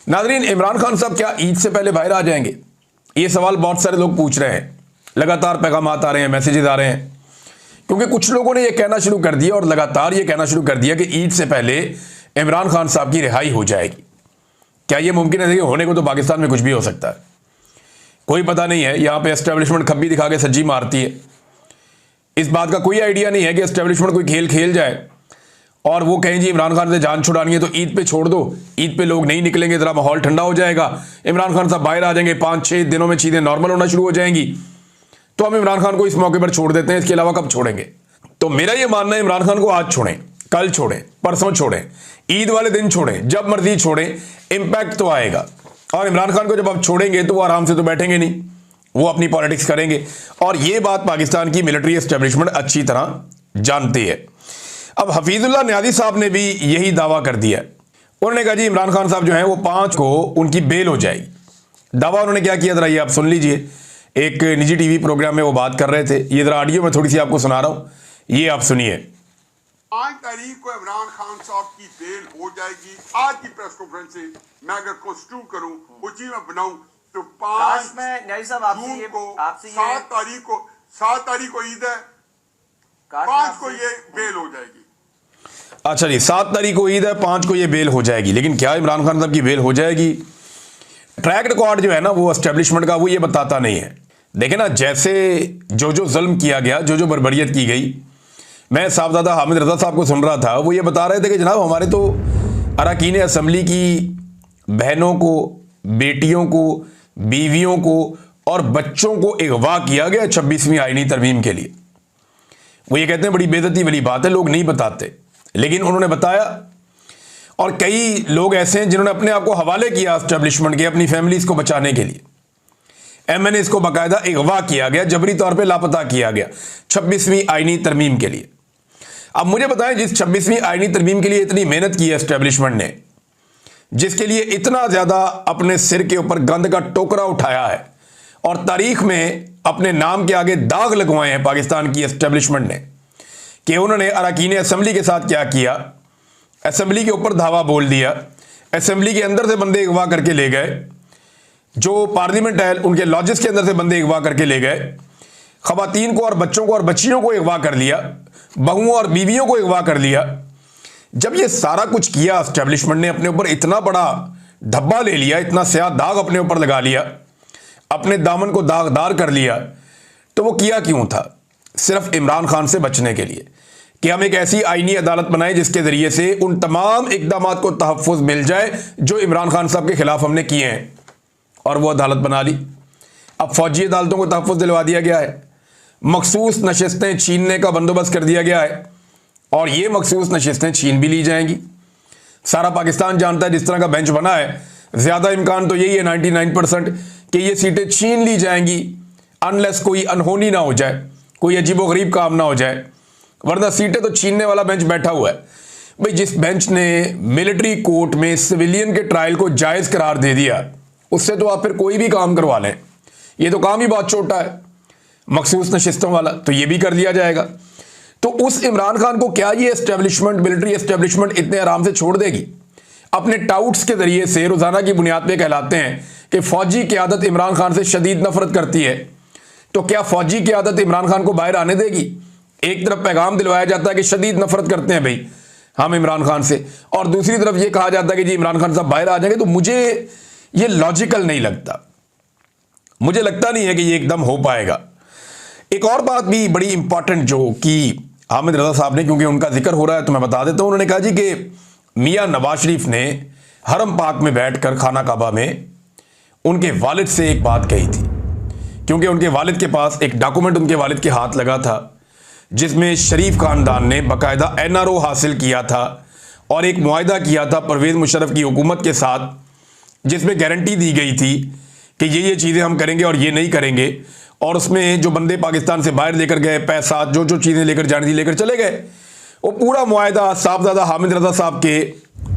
नाजरीन, इमरान खान साहब क्या ईद से पहले बाहर आ जाएंगे? ये सवाल बहुत सारे लोग पूछ रहे हैं। लगातार पैगाम आ रहे हैं, मैसेजेस आ रहे हैं, क्योंकि कुछ लोगों ने यह कहना शुरू कर दिया और लगातार ये कहना शुरू कर दिया कि ईद से पहले इमरान खान साहब की रिहाई हो जाएगी। क्या यह मुमकिन है? होने को तो पाकिस्तान में कुछ भी हो सकता है, कोई पता नहीं है। यहां पे एस्टेब्लिशमेंट खब्बी दिखा के सज्जी मारती है। इस बात का कोई आइडिया नहीं है कि एस्टेब्लिशमेंट कोई खेल खेल जाए और वो कहें जी इमरान खान से जान छुड़ानी है तो ईद पे छोड़ दो, ईद पे लोग नहीं निकलेंगे, जरा माहौल ठंडा हो जाएगा, इमरान खान साहब बाहर आ जाएंगे, 5-6 दिनों में चीजें नॉर्मल होना शुरू हो जाएंगी, तो हम इमरान खान को इस मौके पर छोड़ देते हैं, इसके अलावा कब छोड़ेंगे? तो मेरा यह मानना है इमरान खान को आज छोड़ें, कल छोड़ें, परसों छोड़ें, ईद वाले दिन छोड़ें, जब मर्जी छोड़ें, इंपैक्ट तो आएगा। और इमरान खान को जब आप छोड़ेंगे तो वो आराम से तो बैठेंगे नहीं, वो अपनी पॉलिटिक्स करेंगे। और ये बात पाकिस्तान की मिलिट्री एस्टेब्लिशमेंट अच्छी तरह जानती है। अब हफीजुल्लाह न्याजी साहब ने भी यही दावा कर दिया। उन्होंने कहा जी इमरान खान साहब जो हैं वो 5 को उनकी बेल हो जाएगी। दावा उन्होंने क्या किया, जरा ये आप सुन लीजिए। एक निजी टीवी प्रोग्राम में वो बात कर रहे थे, ये जरा ऑडियो में थोड़ी सी आपको सुना रहा हूं, ये आप सुनिए। 5 तारीख को इमरान खान साहब की बेल हो जाएगी। आज की प्रेस कॉन्फ्रेंस से मैं अगर कॉन्स्टिट्यूट करूं, वो चीज मैं बनाऊं तो 5 जून को 7 तारीख को ईद है, 5 को ये बेल हो जाएगी। अच्छा जी, 7 तारीख को ईद है, 5 को ये बेल हो जाएगी। लेकिन क्या इमरान खान साहब की बेल हो जाएगी? ट्रैक रिकॉर्ड जो है ना वो एस्टेब्लिशमेंट का, वो ये बताता नहीं है। देखे ना, जैसे जो जुल्म किया गया, जो बर्बरियत की गई, मैं साहबजादा हामिद रजा साहब को सुन रहा था, वो ये बता रहे थे कि जनाब हमारे तो अरकान असेंबली की बहनों को, बेटियों को, बीवियों को और बच्चों को अगवा किया गया 26वीं आईनी तरमीम के लिए। वो ये कहते हैं बड़ी बेइज्जती वाली बात है, लोग नहीं बताते, लेकिन उन्होंने बताया। और कई लोग ऐसे हैं जिन्होंने अपने आप को हवाले किया एस्टेब्लिशमेंट के, अपनी फैमिलीज को बचाने के लिए। एमएनएस को बाकायदा अगवा किया गया, जबरी तौर पे लापता किया गया 26वीं आईनी तरमीम के लिए। अब मुझे बताएं, जिस 26वीं आईनी तरमीम के लिए इतनी मेहनत की है एस्टेब्लिशमेंट ने, जिसके लिए इतना ज्यादा अपने सिर के ऊपर गंद का टोकरा उठाया है और तारीख में अपने नाम के आगे दाग लगवाए हैं पाकिस्तान की एस्टेब्लिशमेंट ने, कि उन्होंने अरकान असेंबली के साथ क्या किया, असेंबली के ऊपर धावा बोल दिया, असेंबली के अंदर से बंदे अगवा करके ले गए, जो पार्लियामेंट है उनके लॉजेस के अंदर से बंदे अगवा करके ले गए, खवातीन को और बच्चों को और बच्चियों को अगवा कर लिया, बहुओं और बीवियों को अगवा कर लिया। जब ये सारा कुछ किया, एस्टेब्लिशमेंट ने अपने ऊपर इतना बड़ा धब्बा ले लिया, इतना स्याह दाग अपने ऊपर लगा लिया, अपने दामन को दागदार कर लिया, तो वो किया क्यों था? सिर्फ इमरान खान से बचने के लिए, कि हम एक ऐसी आईनी अदालत बनाएं जिसके जरिए से उन तमाम इकदामात को तहफ़्फ़ुज़ मिल जाए जो इमरान खान साहब के खिलाफ हमने किए हैं। और वो अदालत बना ली। अब फौजी अदालतों को तहफ़्फ़ुज़ दिलवा दिया गया है, मखसूस नशिस्तें छीनने का बंदोबस्त कर दिया गया है, और ये मखसूस नशिस्तें छीन भी ली जाएंगी। सारा पाकिस्तान जानता है जिस तरह का बेंच बना है, ज़्यादा इम्कान तो यही है 99% कि ये सीटें छीन ली जाएंगी, अनलेस कोई अनहोनी ना हो जाए, कोई अजीबोगरीब काम ना हो जाए, वरना सीटें तो छीनने वाला बेंच बैठा हुआ है। भाई, जिस बेंच ने मिलिट्री कोर्ट में सिविलियन के ट्रायल को जायज़ करार दे दिया, उससे तो आप फिर कोई भी काम करवा लें, ये तो काम ही बहुत छोटा है, मखसूस नशिस्तों वाला, तो ये भी कर दिया जाएगा। तो उस इमरान खान को क्या ये एस्टेब्लिशमेंट, मिलिट्री एस्टेब्लिशमेंट इतने आराम से छोड़ देगी? अपने टाउट्स के जरिए से रोजाना की बुनियाद पे कहलाते हैं कि फौजी क़यादत इमरान खान से शदीद नफरत करती है, तो क्या फौजी क़यादत इमरान खान को बाहर आने देगी? एक तरफ पैगाम दिलवाया जाता है कि शदीद नफरत करते हैं भाई हम इमरान खान से, और दूसरी तरफ ये कहा जाता है कि जी इमरान खान साहब बाहर आ जाएंगे। तो मुझे ये लॉजिकल नहीं लगता, मुझे लगता नहीं है कि ये एकदम हो पाएगा। एक और बात भी बड़ी इंपॉर्टेंट जो कि हामिद रजा साहब ने, क्योंकि उनका जिक्र हो रहा है तो मैं बता देता हूं, उन्होंने कहा जी कि मियां नवाज शरीफ ने हरम पाक में बैठकर खाना काबा में उनके वालिद से एक बात कही थी, क्योंकि उनके वालिद के पास एक डॉक्यूमेंट उनके वालिद के हाथ लगा था जिसमें शरीफ खानदान ने बाकायदा एनआरओ हासिल किया था और एक मुआहदा किया था परवेज़ मुशर्रफ की हुकूमत के साथ, जिसमें गारंटी दी गई थी कि ये चीज़ें हम करेंगे और ये नहीं करेंगे। और उसमें जो बंदे पाकिस्तान से बाहर लेकर गए, पैसा, जो चीज़ें लेकर जानी थी लेकर चले गए, वो पूरा मुआहदा साहबजादा हामिद रजा साहब के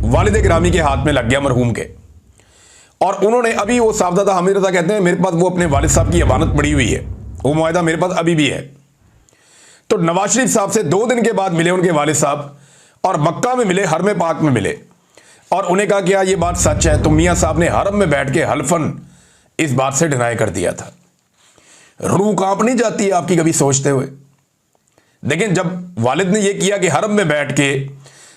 वालिद गिरामी के हाथ में लग गया, मरहूम के। और उन्होंने अभी, वो साहबजादा हामिद रजा कहते हैं मेरे पास वो अपने वालिद साहब की अमानत पड़ी हुई है, वो मुआहदा मेरे पास अभी भी है। तो नवाज शरीफ साहब से 2 दिन के बाद मिले उनके वालिद साहब, और मक्का में मिले, हरम पाक में मिले। और उन्हें कहा क्या ये बात सच है, तो मियां साहब ने हरम में बैठ के हल्फन इस बात से डिनाई कर दिया था। रूह कांप नहीं जाती है आपकी कभी सोचते हुए? लेकिन जब वालिद ने यह किया कि हरम में बैठ के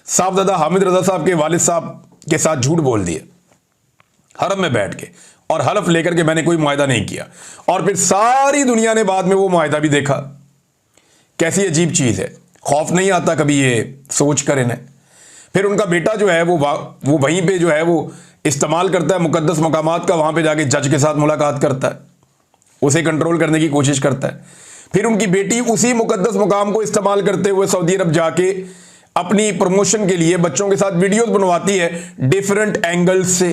साहबजादा हामिद रजा साहब के वालिद साहब के साथ झूठ बोल दिया हरम में बैठ के, और हलफ लेकर के मैंने कोई मुआहिदा नहीं किया, और फिर सारी दुनिया ने बाद में वो मुआहिदा भी देखा। कैसी अजीब चीज़ है, खौफ नहीं आता कभी ये सोच कर इन्हें? फिर उनका बेटा जो है वो वहीं पे जो है वो इस्तेमाल करता है मुकद्दस मकामात का, वहाँ पे जाके जज के साथ मुलाकात करता है, उसे कंट्रोल करने की कोशिश करता है। फिर उनकी बेटी उसी मुकद्दस मुकाम को इस्तेमाल करते हुए सऊदी अरब जाके अपनी प्रमोशन के लिए बच्चों के साथ वीडियोस बनवाती है डिफरेंट एंगल्स से।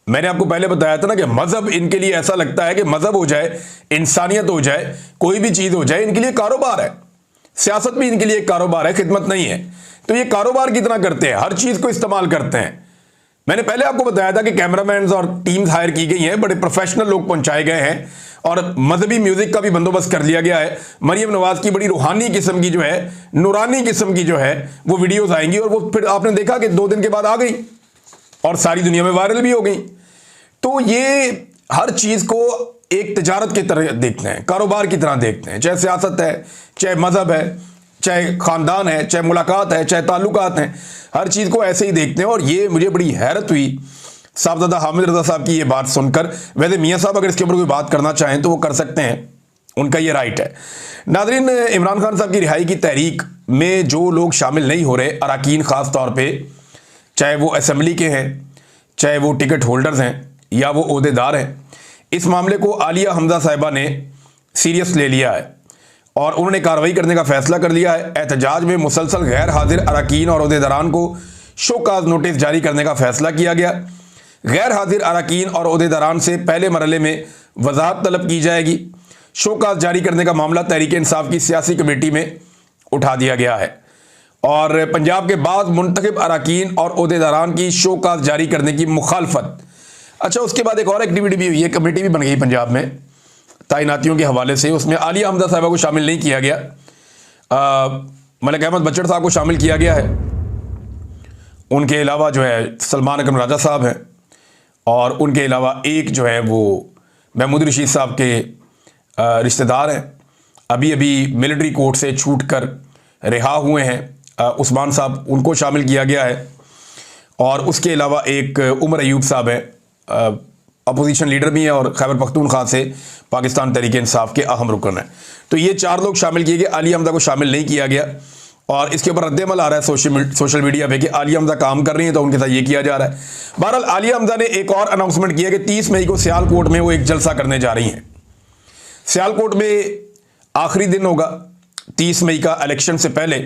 मैंने आपको पहले बताया था ना कि मजहब इनके लिए ऐसा लगता है कि मजहब हो जाए, इंसानियत हो जाए, कोई भी चीज़ हो जाए, इनके लिए कारोबार है। सियासत भी इनके लिए एक कारोबार है, खिदमत नहीं है। तो ये कारोबार की तरह करते हैं, हर चीज़ को इस्तेमाल करते हैं। मैंने पहले आपको बताया था कि कैमरामैन और टीम्स हायर की गई हैं, बड़े प्रोफेशनल लोग पहुंचाए गए हैं, और मजहबी म्यूजिक का भी बंदोबस्त कर लिया गया है। मरियम नवाज की बड़ी रूहानी किस्म की जो है, नूरानी किस्म की जो है वो वीडियोस आएंगी, और वो फिर आपने देखा कि 2 दिन के बाद आ गई और सारी दुनिया में वायरल भी हो गई। तो ये हर चीज़ को एक तिजारत की तरह देखते हैं, कारोबार की तरह देखते हैं। चाहे सियासत है, चाहे मजहब है, चाहे ख़ानदान है, चाहे मुलाकात है, चाहे ताल्लुकात हैं, हर चीज़ को ऐसे ही देखते हैं। और ये मुझे बड़ी हैरत हुई साहबजादा हामिद रजा साहब की ये बात सुनकर। वैसे मियाँ साहब अगर इसके ऊपर कोई बात करना चाहें तो वो कर सकते हैं, उनका ये राइट है। नादरीन, इमरान खान साहब की रिहाई की तहरीक में जो लोग शामिल नहीं हो रहे, अरकान ख़ास तौर पर, चाहे वो असम्बली के हैं, चाहे वो टिकट होल्डर्स हैं, या वो ओहदेदार हैं, इस मामले को आलिया हमजा साहिबा ने सीरियस ले लिया है और उन्होंने कार्रवाई करने का फैसला कर लिया है। एहतजाज में मुसलसल गैर हाजिर अरकान और ओहदेदारान को शोकाज नोटिस जारी करने का फैसला किया गया। गैर हाजिर अरकान और ओहदेदारान से पहले मरहले में वजाहत तलब की जाएगी। शोकाज जारी करने का मामला तहरीक इंसाफ की सियासी कमेटी में उठा दिया गया है, और पंजाब के बाद मुंतखब अरकान और ओहदेदारान की शोकाज जारी करने की मुखालफत। अच्छा, उसके बाद एक और एक्टिविटी भी हुई है, कमेटी भी बन गई पंजाब में तैनातियों के हवाले से। उसमें आलिया हमजा साहिबा को शामिल नहीं किया गया, मलिक अहमद बचड़ साहब को शामिल किया गया है। उनके अलावा जो है सलमान अकरम राजा साहब हैं, और उनके अलावा एक जो है वो महमूद रशीद साहब के रिश्तेदार हैं, अभी अभी मिलिट्री कोर्ट से छूट कर रिहा हुए हैं, उस्मान साहब, उनको शामिल किया गया है। और उसके अलावा एक उमर अयूब साहब हैं, अपोजिशन लीडर भी हैं और खैबर पख्तूनख्वा से पाकिस्तान तहरीक इंसाफ के अहम रुकन हैं। तो ये 4 लोग शामिल किए गए, आलिया हमजा को शामिल नहीं किया गया। और इसके ऊपर रद्द-ए-अमल आ रहा है सोशल मीडिया पे कि आलिया हमजा काम कर रही हैं तो उनके साथ ये किया जा रहा है। बहरहाल आलिया हमजा ने एक और अनाउंसमेंट किया कि 30 मई को सियालकोट में वो एक जलसा करने जा रही हैं। सियालकोट में आखिरी दिन होगा 30 मई का, इलेक्शन से पहले